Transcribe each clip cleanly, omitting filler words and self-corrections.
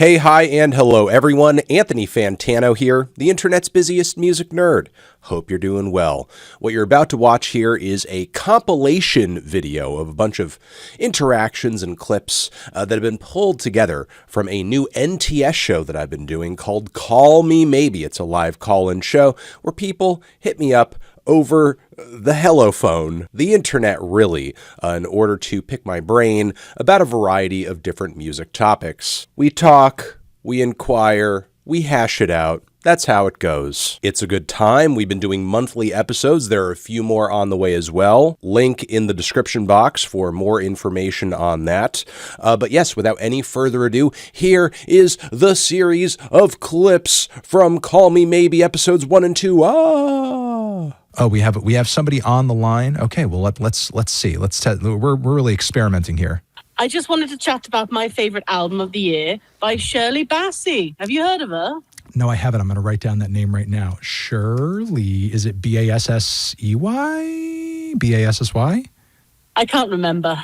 Hey, hi, and hello, everyone. Anthony Fantano here, the internet's busiest music nerd. Hope you're doing well. What you're about to watch here is a compilation video of a bunch of interactions and clips that have been pulled together from a new NTS show that I've been doing called Call Me Maybe. It's a live call-in show where people hit me up over the hello phone, the internet really, in order to pick my brain about a variety of different music topics. We talk, we inquire, we hash it out. That's how it goes. It's a good time. We've been doing monthly episodes. There are a few more on the way as well. Link in the description box for more information on that. But yes, without any further ado, here is the series of clips from Call Me Maybe episodes 1 and 2. Oh, we have somebody on the line. Okay, well let's see. We're really experimenting here. I just wanted to chat about my favorite album of the year by Shirley Bassey. Have you heard of her? No, I haven't. I'm going to write down that name right now. Shirley, is it Bassey? Bassy? I can't remember.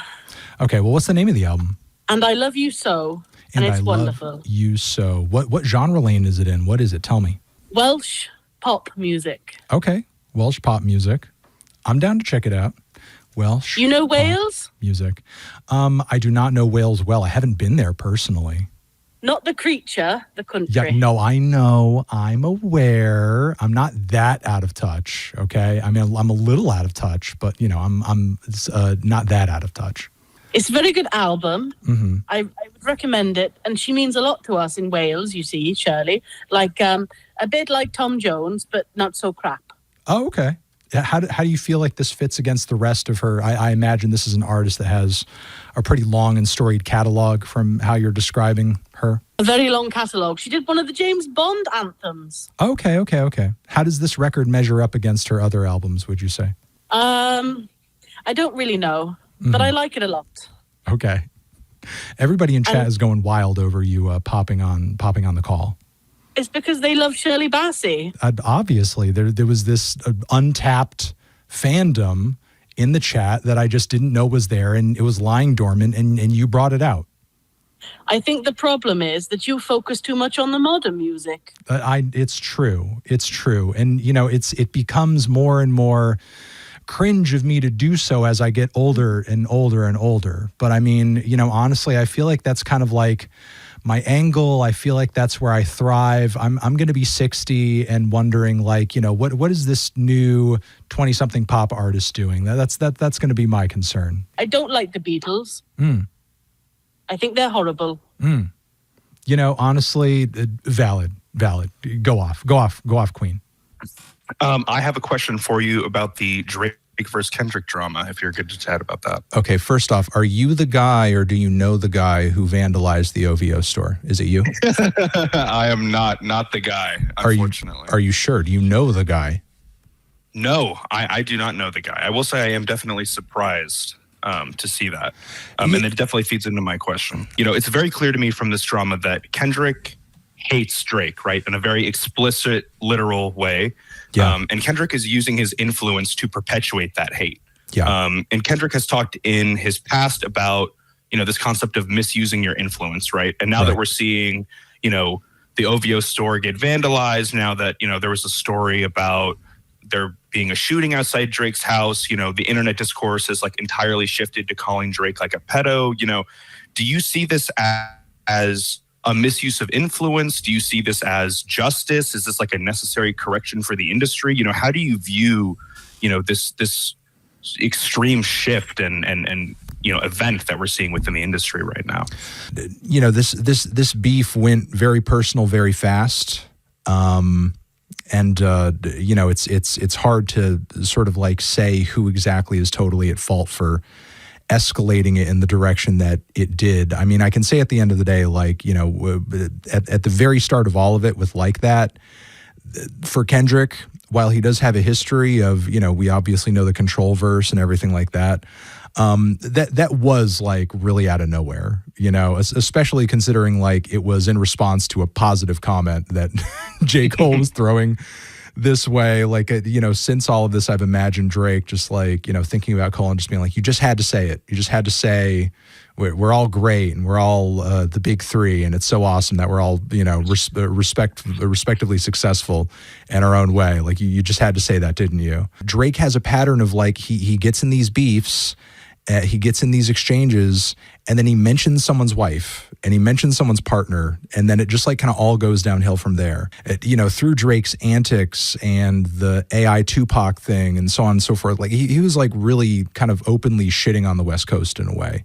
Okay, well, what's the name of the album? And I Love You So, and it's wonderful. Love You So. What genre lane is it in? What is it? Tell me. Welsh pop music. Okay, Welsh pop music. I'm down to check it out. Welsh. You know Wales? Music. I do not know Wales well. I haven't been there personally. Not the creature, the country. Yeah, no, I know. I'm aware. I'm not that out of touch, okay? I mean, I'm a little out of touch, but, you know, I'm not that out of touch. It's a very good album. Mm-hmm. I would recommend it. And she means a lot to us in Wales, you see, Shirley. Like, a bit like Tom Jones, but not so crap. Oh, okay. How do you feel like this fits against the rest of her? I imagine this is an artist that has a pretty long and storied catalog from how you're describing her. A very long catalogue. She did one of the James Bond anthems. Okay. How does this record measure up against her other albums, would you say? I don't really know, but I like it a lot. Okay. Everybody in chat is going wild over you popping on the call. It's because they love Shirley Bassey. Obviously, there was this untapped fandom in the chat that I just didn't know was there, and it was lying dormant, and you brought it out. I think the problem is that you focus too much on the modern music. It's true, and you know, it becomes more and more cringe of me to do so as I get older and older and older. But I mean, you know, honestly, I feel like that's kind of like my angle. I feel like that's where I thrive. I'm going to be 60 and wondering, like, you know, what is this new 20-something pop artist doing? That's going to be my concern. I don't like the Beatles. I think they're horrible. You know, honestly, valid. Go off, Queen. I have a question for you about the Drake versus Kendrick drama, if you're good to chat about that. Okay, first off, are you the guy, or do you know the guy who vandalized the OVO store? Is it you? I am not the guy, unfortunately. Are you sure? Do you know the guy? No, I do not know the guy. I will say I am definitely surprised to see that. And it definitely feeds into my question. You know, it's very clear to me from this drama that Kendrick hates Drake, right? In a very explicit, literal way. Yeah. And Kendrick is using his influence to perpetuate that hate. Yeah. And Kendrick has talked in his past about, you know, this concept of misusing your influence, right? And now that we're seeing, you know, the OVO store get vandalized, now that, you know, there was a story about there being a shooting outside Drake's house, you know, the internet discourse is like entirely shifted to calling Drake like a pedo. You know, do you see this as a misuse of influence? Do you see this as justice? Is this like a necessary correction for the industry? You know, how do you view, you know, this extreme shift and you know, event that we're seeing within the industry right now? You know, this beef went very personal very fast. And you know, it's hard to sort of like say who exactly is totally at fault for escalating it in the direction that it did. I mean, I can say at the end of the day, like, you know, at the very start of all of it with like that, for Kendrick, while he does have a history of, you know, we obviously know the control verse and everything like that, that was like really out of nowhere, you know, especially considering like it was in response to a positive comment that J. Cole was throwing this way. Like, since all of this, I've imagined Drake just like, thinking about Cole and just being like, you just had to say it. You just had to say, we're all great and we're all the big three, and it's so awesome that we're all respectively successful in our own way. Like you just had to say that, didn't you? Drake has a pattern of like he gets in these beefs, he gets in these exchanges, and then he mentions someone's wife and he mentions someone's partner, and then it just like kind of all goes downhill from there. Through Drake's antics and the AI Tupac thing and so on and so forth, like he was like really kind of openly shitting on the West Coast in a way.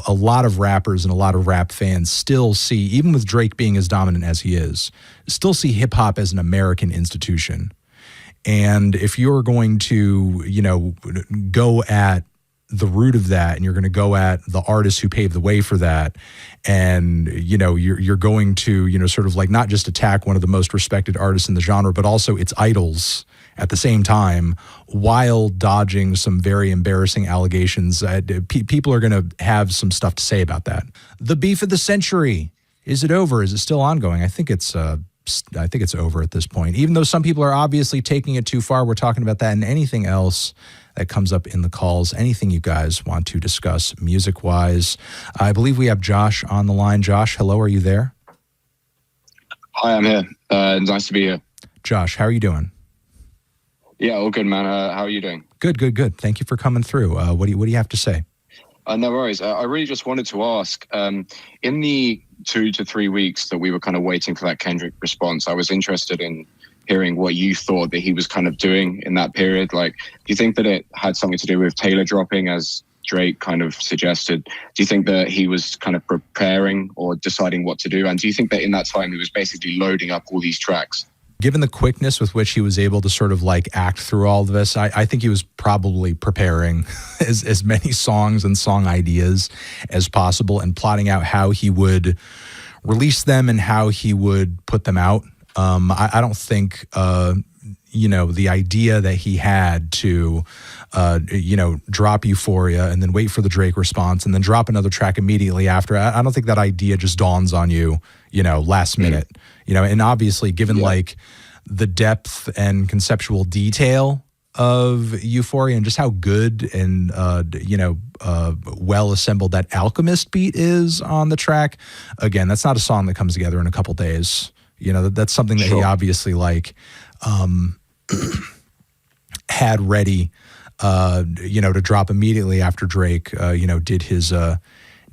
A lot of rappers and a lot of rap fans still see, even with Drake being as dominant as he is, still see hip hop as an American institution. And if you're going to, go at the root of that, and you're going to go at the artists who paved the way for that, and you're going to sort of like not just attack one of the most respected artists in the genre, but also its idols at the same time, while dodging some very embarrassing allegations, people are going to have some stuff to say about that. The beef of the century, is it over? Is it still ongoing? I think it's over at this point. Even though some people are obviously taking it too far, we're talking about that and anything else that comes up in the calls, anything you guys want to discuss music-wise. I believe we have Josh on the line. Josh, hello, are you there? Hi, I'm here. Nice to be here. Josh, how are you doing? Yeah, all good, man. How are you doing? Good. Thank you for coming through. What do you have to say? No worries. I really just wanted to ask, in the 2 to 3 weeks that we were kind of waiting for that Kendrick response, I was interested in hearing what you thought that he was kind of doing in that period. Like, do you think that it had something to do with Taylor dropping, as Drake kind of suggested? Do you think that he was kind of preparing or deciding what to do? And do you think that in that time he was basically loading up all these tracks? Given the quickness with which he was able to sort of like act through all of this, I think he was probably preparing as many songs and song ideas as possible and plotting out how he would release them and how he would put them out. I don't think, the idea that he had to, drop Euphoria and then wait for the Drake response and then drop another track immediately after, I don't think that idea just dawns on you, last minute. And obviously given like the depth and conceptual detail of Euphoria and just how good and, well assembled that Alchemist beat is on the track. Again, that's not a song that comes together in a couple days. That's something that he obviously like, had ready, to drop immediately after Drake,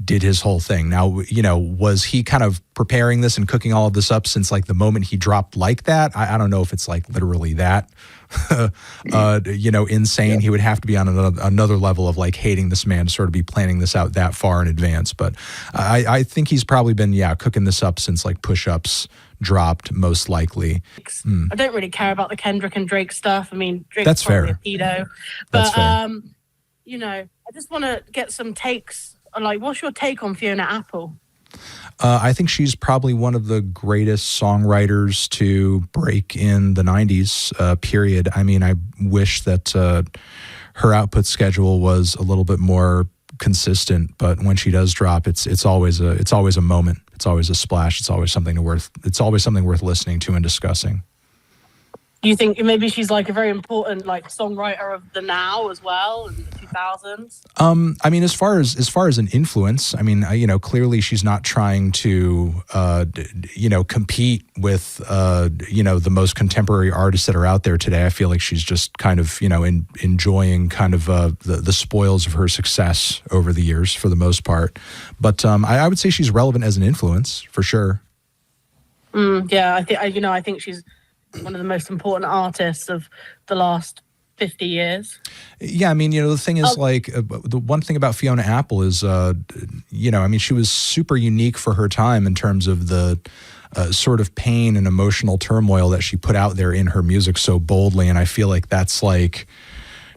did his whole thing. Now, was he kind of preparing this and cooking all of this up since like the moment he dropped like that? I don't know if it's like literally that, insane. Yeah. He would have to be on another level of like hating this man to sort of be planning this out that far in advance. But I think he's probably been, cooking this up since like Push-Ups dropped, most likely. I don't really care about the Kendrick and Drake stuff. I mean, Drake's That's probably fair. a pedo. That's But, fair. I just want to get some takes. Like, what's your take on Fiona Apple? I think she's probably one of the greatest songwriters to break in the 90s, period. I mean, I wish that her output schedule was a little bit more consistent, but when she does drop, it's always a moment. It's always a splash. It's always something worth listening to and discussing. Do you think maybe she's like a very important like songwriter of the now as well, in the 2000s? I mean, as far as an influence, I mean, clearly she's not trying to, compete with, the most contemporary artists that are out there today. I feel like she's just kind of, enjoying kind of the spoils of her success over the years for the most part. But I would say she's relevant as an influence for sure. Yeah, I think she's one of the most important artists of the last 50 years. Yeah, I mean, the thing is the one thing about Fiona Apple is, she was super unique for her time in terms of the sort of pain and emotional turmoil that she put out there in her music so boldly. And I feel like that's like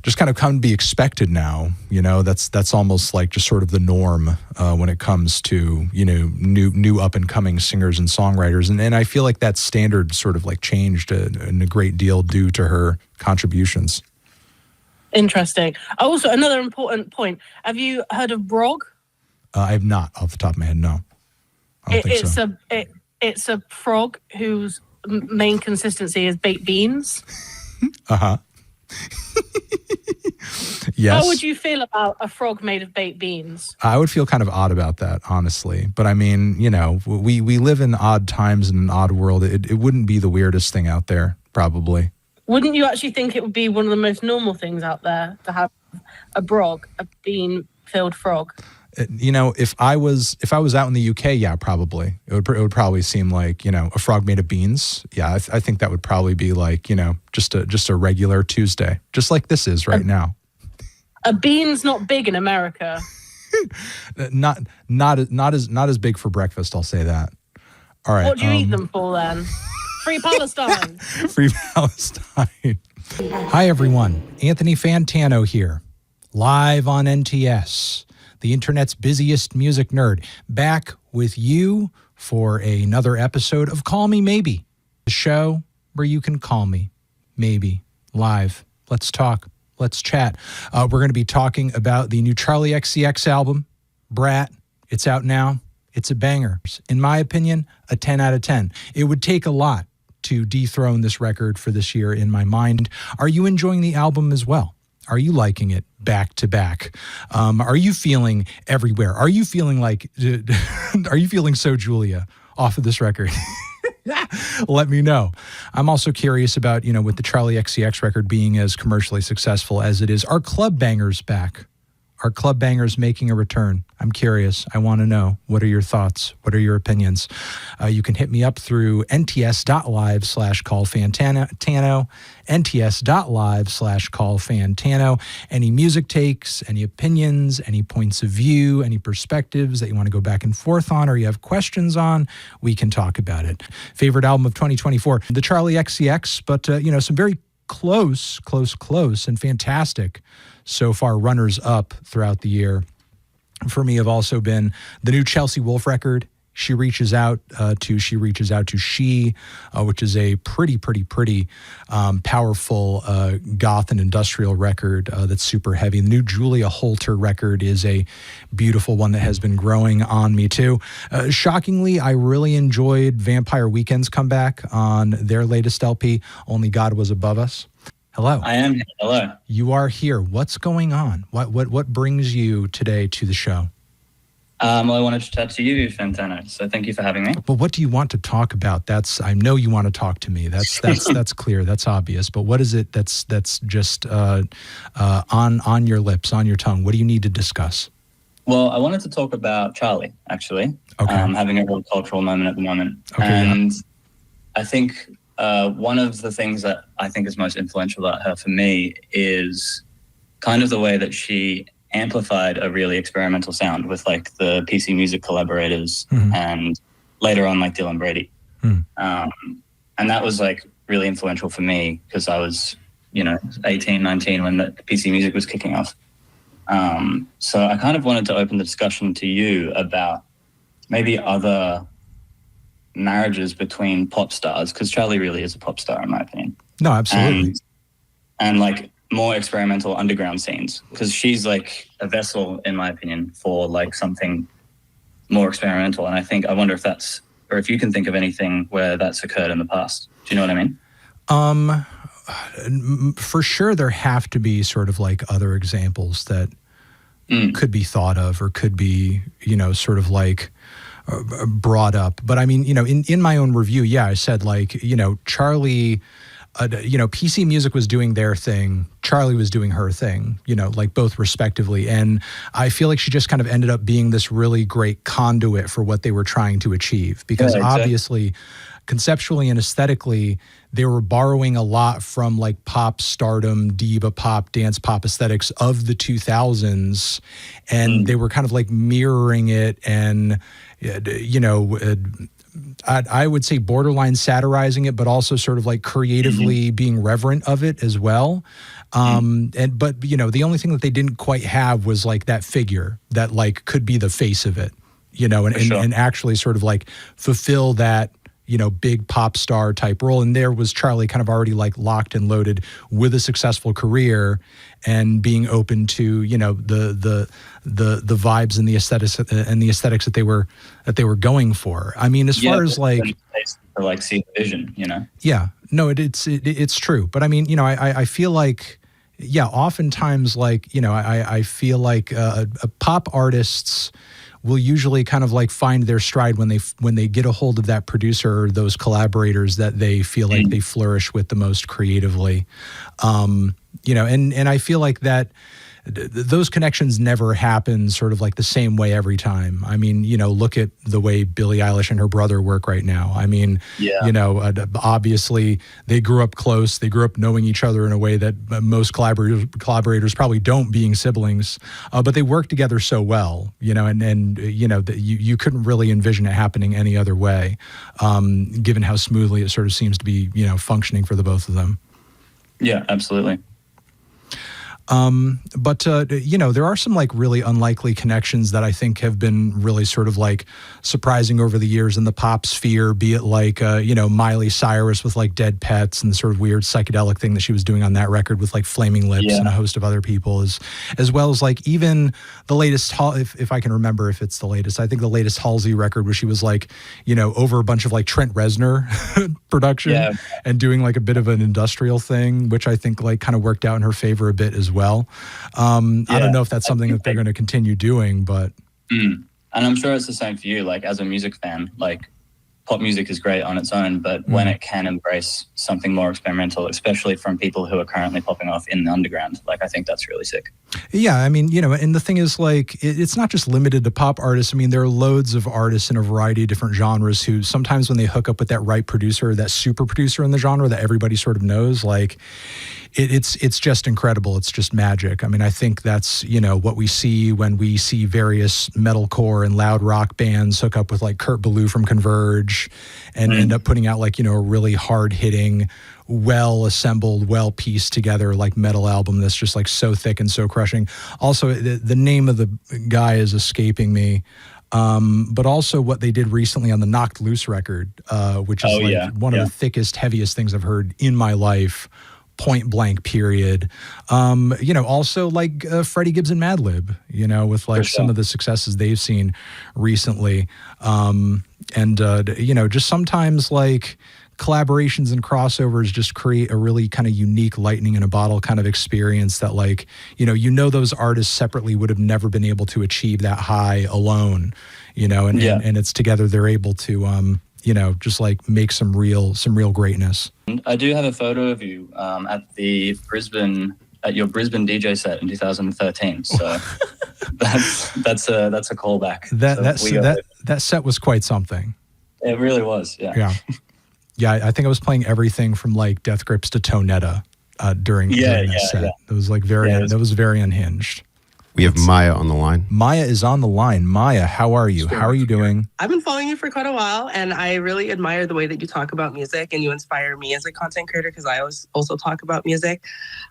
just kind of come to be expected now. That's almost like just sort of the norm when it comes to, new up and coming singers and songwriters. And I feel like that standard sort of like changed in a great deal due to her contributions. Interesting. Also, another important point. Have you heard of Brog? I have not, off the top of my head, no. I don't think so. It's a frog whose main consistency is baked beans. Uh-huh. Yes. How would you feel about a frog made of baked beans? I would feel kind of odd about that, honestly. But I mean, you know, we live in odd times in an odd world. It wouldn't be the weirdest thing out there, probably. Wouldn't you actually think it would be one of the most normal things out there to have a bean-filled frog? You know, if I was out in the UK, yeah, probably. It would probably seem like, you know, a frog made of beans. Yeah, I think that would probably be like, you know, just a regular Tuesday, just like this is right now. A bean's not big in America. Not as big for breakfast, I'll say that. All right. What do you eat them for then? Free Palestine. Free Palestine. Hi, everyone. Anthony Fantano here, live on NTS, the internet's busiest music nerd, back with you for another episode of Call Me Maybe, the show where you can call me, maybe, live. Let's talk. Let's chat. We're going to be talking about the new Charlie XCX album, Brat. It's out now. It's a banger. In my opinion, a 10 out of 10. It would take a lot to dethrone this record for this year in my mind. Are you enjoying the album as well? Are you liking it back to back? Are you feeling everywhere? Are you feeling like, are you feeling So Julia off of this record? Let me know. I'm also curious about, you know, with the Charlie XCX record being as commercially successful as it is, are club bangers back? Are club bangers making a return? I'm curious. I want to know. What are your thoughts? What are your opinions? You can hit me up through nts.live/callfantano, nts.live/callfantano. Any music takes, any opinions, any points of view, any perspectives that you want to go back and forth on, or you have questions on, we can talk about it. Favorite album of 2024, the Charlie XCX, but, you know, some very close and fantastic so far runners up throughout the year for me have also been the new Chelsea Wolfe record, She Reaches Out to She, which is a pretty powerful goth and industrial record that's super heavy. The new Julia Holter record is a beautiful one that has been growing on me too. Shockingly, I really enjoyed Vampire Weekend's comeback on their latest LP, Only God Was Above Us. Hello. I am here. Hello. You are here. What's going on? What brings you today to the show? Well, I wanted to chat to you, Fantano. So thank you for having me. But what do you want to talk about? I know you want to talk to me. That's clear. That's obvious. But what is it that's just on your lips, on your tongue? What do you need to discuss? Well, I wanted to talk about Charlie, actually. Okay. Having a real cultural moment at the moment. Okay, and yeah. I think one of the things that I think is most influential about her for me is kind of the way that she amplified a really experimental sound with like the PC Music collaborators and later on like Dylan Brady. And that was like really influential for me because I was, 18, 19 when the PC Music was kicking off. So I kind of wanted to open the discussion to you about maybe other marriages between pop stars, because Charlie really is a pop star in my opinion. No, absolutely. And like more experimental underground scenes, because she's like a vessel in my opinion for like something more experimental. And I wonder if that's, or if you can think of anything where that's occurred in the past. Do you know what I mean? For sure there have to be sort of like other examples that could be thought of or could be, sort of like brought up. But I mean, in my own review, yeah, I said like, Charlie, PC Music was doing their thing. Charlie was doing her thing, like both respectively. And I feel like she just kind of ended up being this really great conduit for what they were trying to achieve. Because obviously, conceptually and aesthetically, they were borrowing a lot from like pop stardom, diva pop, dance pop aesthetics of the 2000s. And they were kind of like mirroring it and, I would say borderline satirizing it, but also sort of like creatively being reverent of it as well. But the only thing that they didn't quite have was like that figure that like could be the face of it, and actually sort of like fulfill that, big pop star type role. And there was Charlie kind of already like locked and loaded with a successful career and being open to, the vibes and the aesthetics that they were going for. I mean, as far as like to like see the vision, Yeah, No, it's true. But I mean, you know, I feel like, yeah, oftentimes, like, you know, I feel like pop artists will usually kind of like find their stride when they get a hold of that producer or those collaborators that they feel like they flourish with the most creatively. You know, and I feel like that those connections never happen sort of like the same way every time. I mean, you know, look at the way Billie Eilish and her brother work right now. I mean, you know, obviously they grew up close. They grew up knowing each other in a way that most collaborators probably don't, being siblings, but they work together so well, you know, and you know, you couldn't really envision it happening any other way, given how smoothly it sort of seems to be, you know, functioning for the both of them. Yeah, absolutely. But you know, there are some like really unlikely connections that I think have been really sort of like surprising over the years in the pop sphere, be it like, you know, Miley Cyrus with like Dead Pets and the sort of weird psychedelic thing that she was doing on that record with like Flaming Lips and a host of other people, as well as like even the latest, if I can remember if it's the latest, I think the latest Halsey record where she was like, you know, over a bunch of like Trent Reznor production and doing like a bit of an industrial thing, which I think like kind of worked out in her favor a bit as well. I don't know if that's something that they're going to continue doing, but and I'm sure it's the same for you. Like, as a music fan, like, pop music is great on its own, but when it can embrace something more experimental, especially from people who are currently popping off in the underground, like, I think that's really sick. Yeah, I mean, you know, and the thing is, like, it's not just limited to pop artists. I mean, there are loads of artists in a variety of different genres who sometimes when they hook up with that right producer, that super producer in the genre that everybody sort of knows, like, it's just incredible. It's just magic. I mean, I think that's, you know, what we see when we see various metalcore and loud rock bands hook up with like Kurt Ballou from Converge and end up putting out like, you know, a really hard hitting, well assembled, well pieced together like metal album that's just like so thick and so crushing. Also, the name of the guy is escaping me. But also what they did recently on the Knocked Loose record, which is one of the thickest, heaviest things I've heard in my life. Point blank, period. You know, also like Freddie Gibbs and Madlib, you know, with like some of the successes they've seen recently. And, you know, just sometimes like collaborations and crossovers just create a really kind of unique lightning in a bottle kind of experience that like, you know, those artists separately would have never been able to achieve that high alone, you know, and it's together they're able to, you know, just like make some real greatness. I do have a photo of you at your Brisbane DJ set in 2013. So that's a callback. That set was quite something. It really was. Yeah. Yeah. I think I was playing everything from like Death Grips to Tonetta during that set. Yeah. It was like that was very unhinged. We have Maya on the line. Maya is on the line. Maya, how are you? How are you doing? I've been following you for quite a while, and I really admire the way that you talk about music, and you inspire me as a content creator because I also talk about music.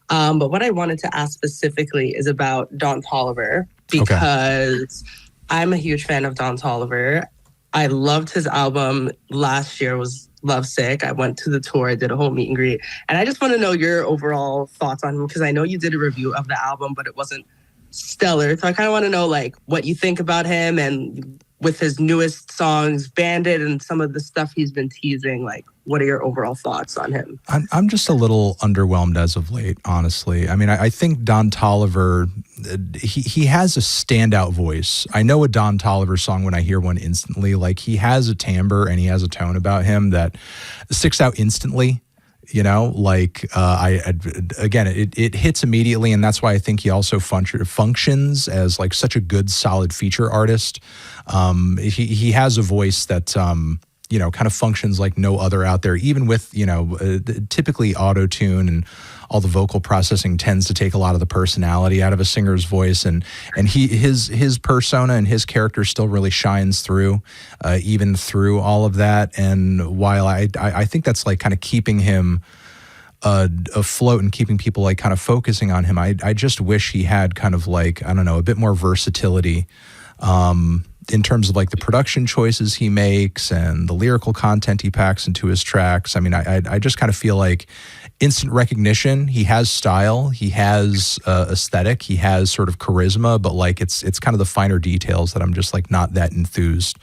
But what I wanted to ask specifically is about Don Toliver, because I'm a huge fan of Don Toliver. I loved his album last year, was Lovesick. I went to the tour, I did a whole meet and greet, and I just want to know your overall thoughts on him, because I know you did a review of the album, but it wasn't stellar. So I kind of want to know like what you think about him, and with his newest songs, Bandit, and some of the stuff he's been teasing, like what are your overall thoughts on him? I'm just a little underwhelmed as of late, honestly. I mean, I think Don Toliver, he has a standout voice. I know a Don Toliver song when I hear one instantly. Like, he has a timbre and he has a tone about him that sticks out instantly. You know, like it hits immediately, and that's why I think he also functions as like such a good, solid feature artist. He has a voice that you know, kind of functions like no other out there, even with, you know, typically auto-tune and all the vocal processing tends to take a lot of the personality out of a singer's voice, and his persona and his character still really shines through, even through all of that. And while I think that's like kind of keeping him afloat and keeping people like kind of focusing on him, I just wish he had kind of like, I don't know, a bit more versatility in terms of like the production choices he makes and the lyrical content he packs into his tracks. I mean, I just kind of feel like instant recognition. He has style, he has aesthetic, he has sort of charisma, but like it's kind of the finer details that I'm just like not that enthused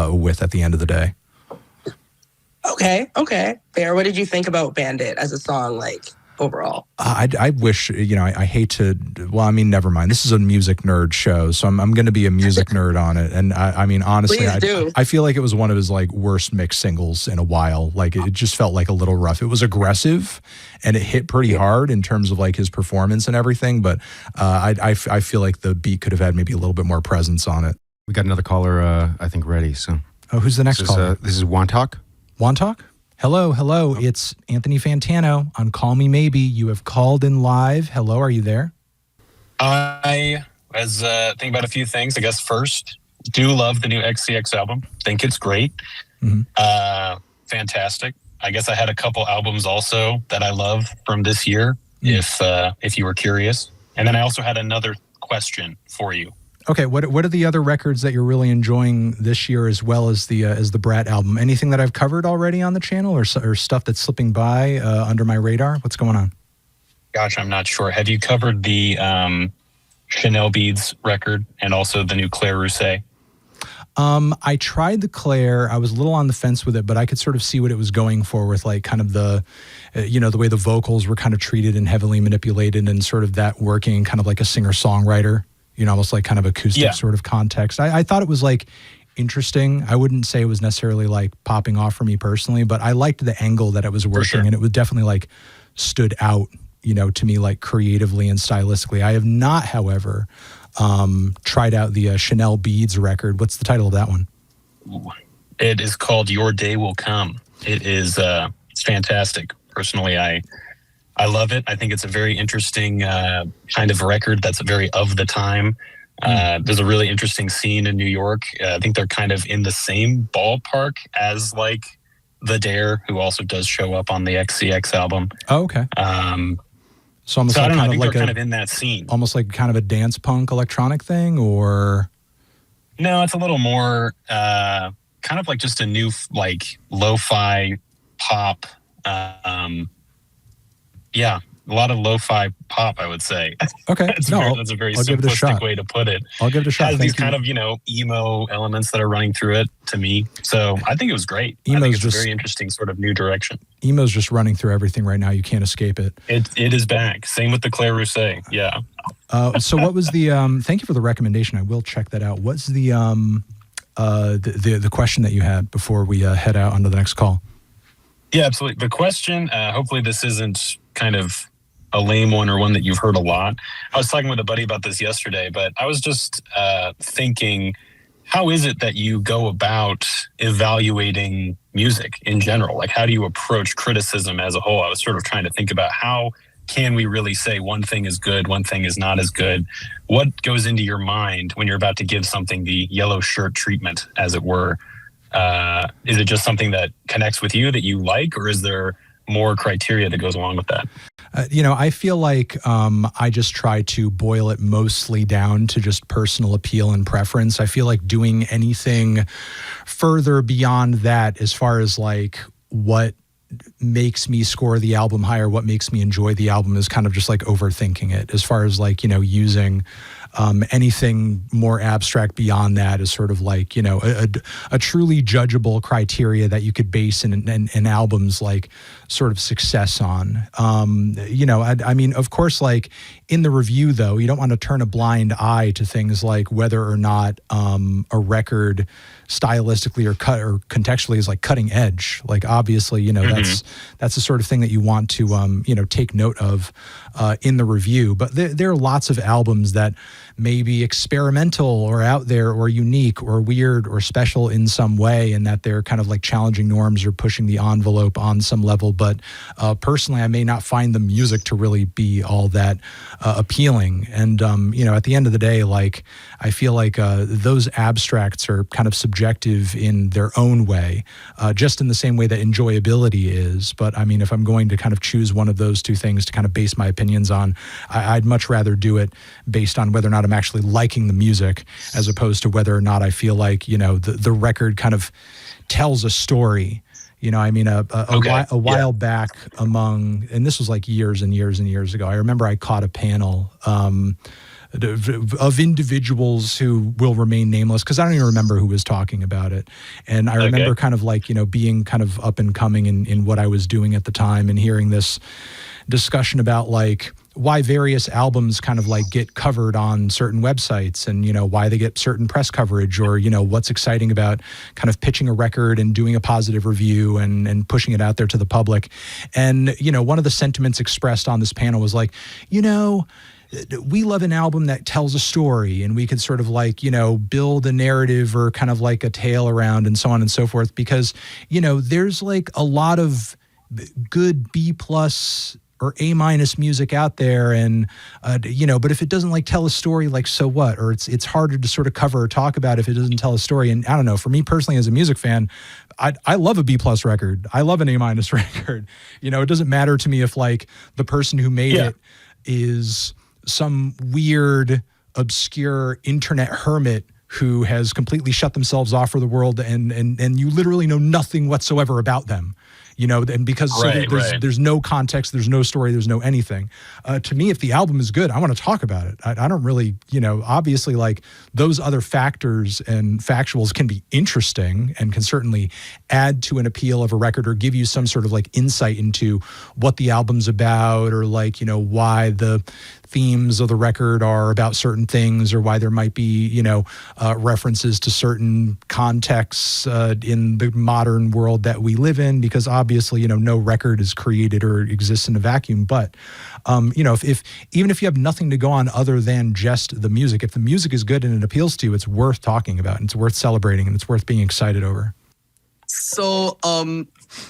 with at the end of the day. Okay. Fair. What did you think about Bandit as a song, like, overall? I wish, I hate to, never mind. This is a music nerd show, so I'm going to be a music nerd on it. And I mean, honestly, I feel like it was one of his like worst mixed singles in a while. Like it just felt like a little rough. It was aggressive and it hit pretty hard in terms of like his performance and everything. But I feel like the beat could have had maybe a little bit more presence on it. We got another caller, I think, ready. So, who's the next caller? This is Wantalk. Wantalk? Hello. It's Anthony Fantano on Call Me Maybe. You have called in live. Hello, are you there? I was thinking about a few things. I guess first, do love the new XCX album. Think it's great. Mm-hmm. Fantastic. I guess I had a couple albums also that I love from this year, if you were curious. And then I also had another question for you. Okay, what are the other records that you're really enjoying this year, as well as the Brat album? Anything that I've covered already on the channel, or stuff that's slipping by under my radar? What's going on? Gosh, I'm not sure. Have you covered the Chanel Beads record and also the new Claire Rousset? I tried the Claire. I was a little on the fence with it, but I could sort of see what it was going for with like kind of the, the way the vocals were kind of treated and heavily manipulated, and sort of that working kind of like a singer-songwriter. Almost like kind of acoustic sort of context. I thought it was like interesting. I wouldn't say it was necessarily like popping off for me personally, but I liked the angle that it was working, and it was definitely like stood out, to me, like creatively and stylistically. I have not, however, tried out the Chanel Beads record. What's the title of that one? It is called Your Day Will Come. It is it's fantastic. Personally, I love it. I think it's a very interesting kind of record that's very of the time. There's a really interesting scene in New York. I think they're kind of in the same ballpark as like The Dare, who also does show up on the XCX album. Oh, okay. So almost I like don't know. I kind think of like they're kind of in that scene. Almost like kind of a dance punk electronic thing, or? No, it's a little more kind of like just a new like lo-fi pop. Yeah, a lot of lo-fi pop, I would say. Okay, that's a very simplistic way to put it. I'll give it a shot. It has these kind of emo elements that are running through it to me. So I think it was great. Emo's I think it's just a very interesting sort of new direction. Emo's just running through everything right now. You can't escape it. It is back. Same with the Claire Rousset. Yeah. So what was the? Thank you for the recommendation. I will check that out. What's the question that you had before we head out onto the next call? Yeah, absolutely. The question, hopefully this isn't kind of a lame one or one that you've heard a lot. I was talking with a buddy about this yesterday, but I was just thinking, how is it that you go about evaluating music in general? Like, how do you approach criticism as a whole? I was sort of trying to think about how can we really say one thing is good, one thing is not as good? What goes into your mind when you're about to give something the yellow shirt treatment, as it were? Is it just something that connects with you that you like, or is there more criteria that goes along with that? I feel like I just try to boil it mostly down to just personal appeal and preference. I feel like doing anything further beyond that, as far as like what makes me score the album higher, what makes me enjoy the album, is kind of just like overthinking it. As far as like, using anything more abstract beyond that is sort of like, a truly judgeable criteria that you could base an album's like sort of success on. I mean, of course, like in the review though, you don't want to turn a blind eye to things like whether or not a record stylistically or contextually is like cutting edge. Like obviously, that's the sort of thing that you want to take note of in the review. But there are lots of albums that may be experimental or out there or unique or weird or special in some way, and that they're kind of like challenging norms or pushing the envelope on some level. But personally, I may not find the music to really be all that appealing. And at the end of the day, like I feel like those abstracts are kind of subjective in their own way, just in the same way that enjoyability is. But I mean, if I'm going to kind of choose one of those two things to kind of base my opinions on, I'd much rather do it based on whether or not I'm actually liking the music, as opposed to whether or not I feel like, the record kind of tells a story. I mean, a while back and this was like years and years and years ago, I remember I caught a panel of individuals who will remain nameless, because I don't even remember who was talking about it. And I remember kind of like, being kind of up and coming in what I was doing at the time, and hearing this discussion about like why various albums kind of like get covered on certain websites, and why they get certain press coverage, or what's exciting about kind of pitching a record and doing a positive review and pushing it out there to the public. And one of the sentiments expressed on this panel was like, we love an album that tells a story, and we could sort of like, build a narrative or kind of like a tale around, and so on and so forth, because there's like a lot of good B+ or A- music out there, and but if it doesn't like tell a story, like, so what? Or it's harder to sort of cover or talk about if it doesn't tell a story. And I don't know, for me personally as a music fan, I love a B+ record. I love an A- record. It doesn't matter to me if like the person who made it is some weird, obscure internet hermit who has completely shut themselves off for the world, and you literally know nothing whatsoever about them. And because there's no context, there's no story, there's no anything. To me, if the album is good, I want to talk about it. I don't really, obviously like those other factors and factuals can be interesting and can certainly add to an appeal of a record, or give you some sort of like insight into what the album's about, or like, why the themes of the record are about certain things, or why there might be, references to certain contexts in the modern world that we live in, because obviously, no record is created or exists in a vacuum. But, if even if you have nothing to go on other than just the music, if the music is good and it appeals to you, it's worth talking about, and it's worth celebrating, and it's worth being excited over. So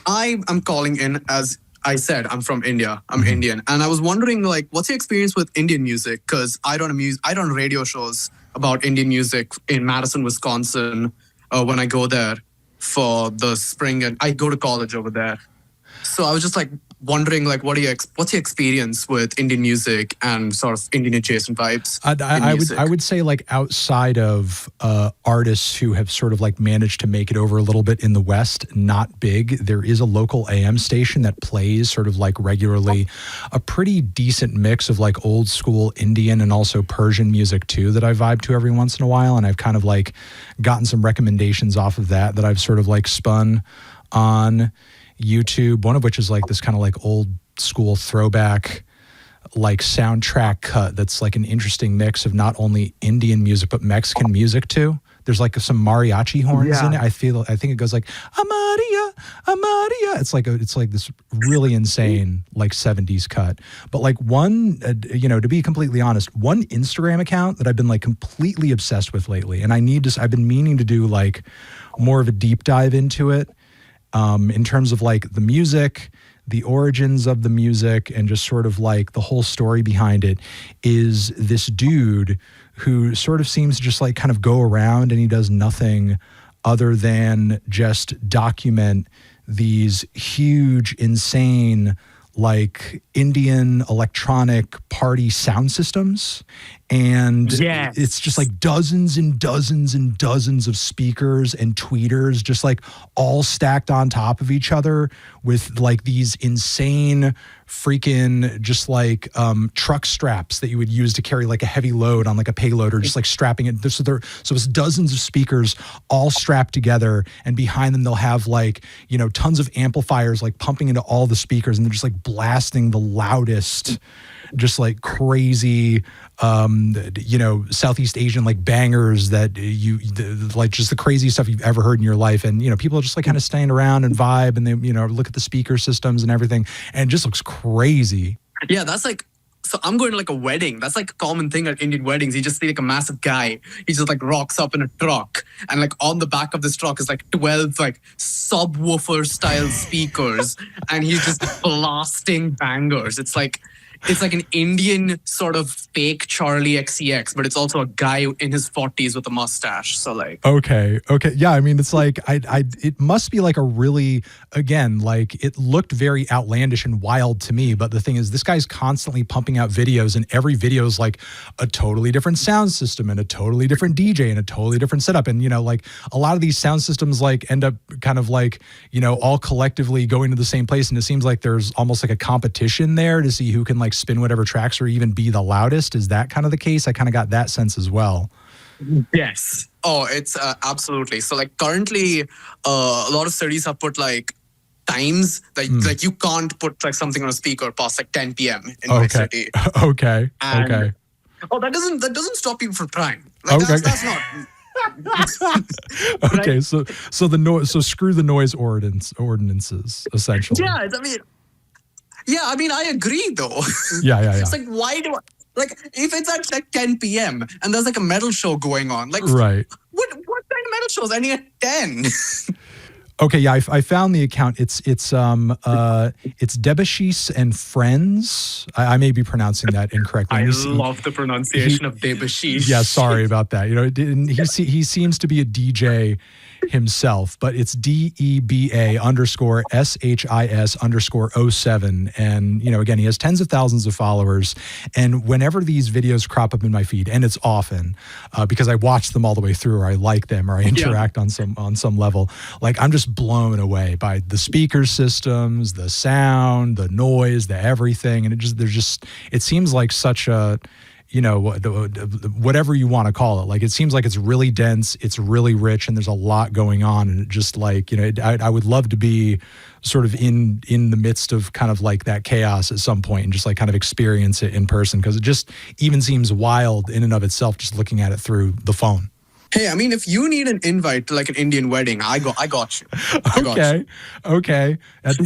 I am calling in, as I said, I'm from India. I'm Indian. And I was wondering, like, what's your experience with Indian music? Because I run radio shows about Indian music in Madison, Wisconsin, when I go there for the spring, and I go to college over there. So I was just like wondering, like, what's your experience with Indian music and sort of Indian adjacent vibes? I would say, like, outside of artists who have sort of like managed to make it over a little bit in the West, not big. There is a local AM station that plays sort of like regularly a pretty decent mix of like old school Indian and also Persian music too, that I vibe to every once in a while. And I've kind of like gotten some recommendations off of that I've sort of like spun on YouTube, one of which is like this kind of like old school throwback like soundtrack cut that's like an interesting mix of not only Indian music but Mexican music too. There's like some mariachi horns in it. I think it goes like Amaria, Amaria. It's like this really insane like 70s cut. But like one, to be completely honest, one Instagram account that I've been like completely obsessed with lately, and I've been meaning to do like more of a deep dive into it. In terms of like the music, the origins of the music, and just sort of like the whole story behind it, is this dude who sort of seems to just like kind of go around, and he does nothing other than just document these huge, insane, like Indian electronic party sound systems. And it's just like dozens and dozens and dozens of speakers and tweeters just like all stacked on top of each other with like these insane freaking just like truck straps that you would use to carry like a heavy load on like a payload, or just like strapping it. So it's dozens of speakers all strapped together, and behind them they'll have like, tons of amplifiers like pumping into all the speakers, and they're just like blasting the loudest, just like crazy Southeast Asian like bangers that like just the crazy stuff you've ever heard in your life. And people are just like kind of staying around and vibe, and they look at the speaker systems and everything, and it just looks crazy. Yeah, that's like, so I'm going to like a wedding. That's like a common thing at Indian weddings. You just see like a massive guy. He just like rocks up in a truck, and like on the back of this truck is like 12 like subwoofer style speakers, and he's just blasting bangers. It's like an Indian sort of fake Charlie XCX, but it's also a guy in his 40s with a mustache. So like, okay, yeah. I mean, it's like it must be like a really, again, like it looked very outlandish and wild to me. But the thing is, this guy's constantly pumping out videos, and every video is like a totally different sound system and a totally different DJ and a totally different setup. And like a lot of these sound systems like end up kind of like all collectively going to the same place, and it seems like there's almost like a competition there to see who can like like spin whatever tracks or even be the loudest. Is that kind of the case? I kind of got that sense as well. Yes. Oh, it's absolutely. So like currently, a lot of studies have put like times like you can't put like something on a speaker past like 10 p.m. in my city. Okay. And, okay. Oh, that doesn't stop people from trying. Like that's not. Okay. So the noise. So screw the noise ordinances essentially. Yeah. I mean, I agree though. Yeah. It's like, why do I, like, if it's at like 10 p.m. and there's like a metal show going on, like, right. What kind of metal shows ending at 10? Okay, yeah, I found the account. It's Debashis and Friends. I may be pronouncing that incorrectly. I love the pronunciation of Debashis. Yeah, sorry about that. You know, he seems to be a DJ himself, but it's DEBA_SHIS_07. And, you know, again, he has tens of thousands of followers. And whenever these videos crop up in my feed, and it's often because I watch them all the way through, or I like them, or I interact on some level, like I'm just blown away by the speaker systems, the sound, the noise, the everything. And it seems like such a, you know, whatever you want to call it. Like, it seems like it's really dense, it's really rich, and there's a lot going on. And it just like, you know, I would love to be sort of in the midst of kind of like that chaos at some point and just like kind of experience it in person, because it just even seems wild in and of itself, just looking at it through the phone. Hey, I mean, if you need an invite to like an Indian wedding, I got you. Okay. At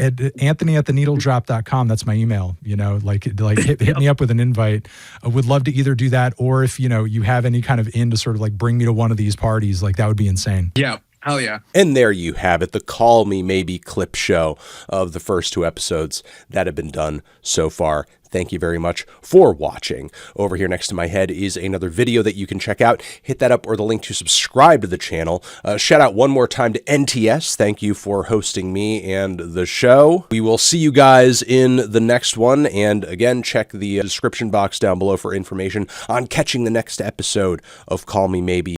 anthony@theneedledrop.com, that's my email. You know, like hit me up with an invite. I would love to either do that, or if, you know, you have any kind of to sort of like bring me to one of these parties, like that would be insane. Yeah. Hell yeah. And there you have it, the Call Me Maybe clip show of the first 2 episodes that have been done so far. Thank you very much for watching. Over here next to my head is another video that you can check out. Hit that up, or the link to subscribe to the channel. Shout out one more time to NTS. Thank you for hosting me and the show. We will see you guys in the next one. And again, check the description box down below for information on catching the next episode of Call Me Maybe.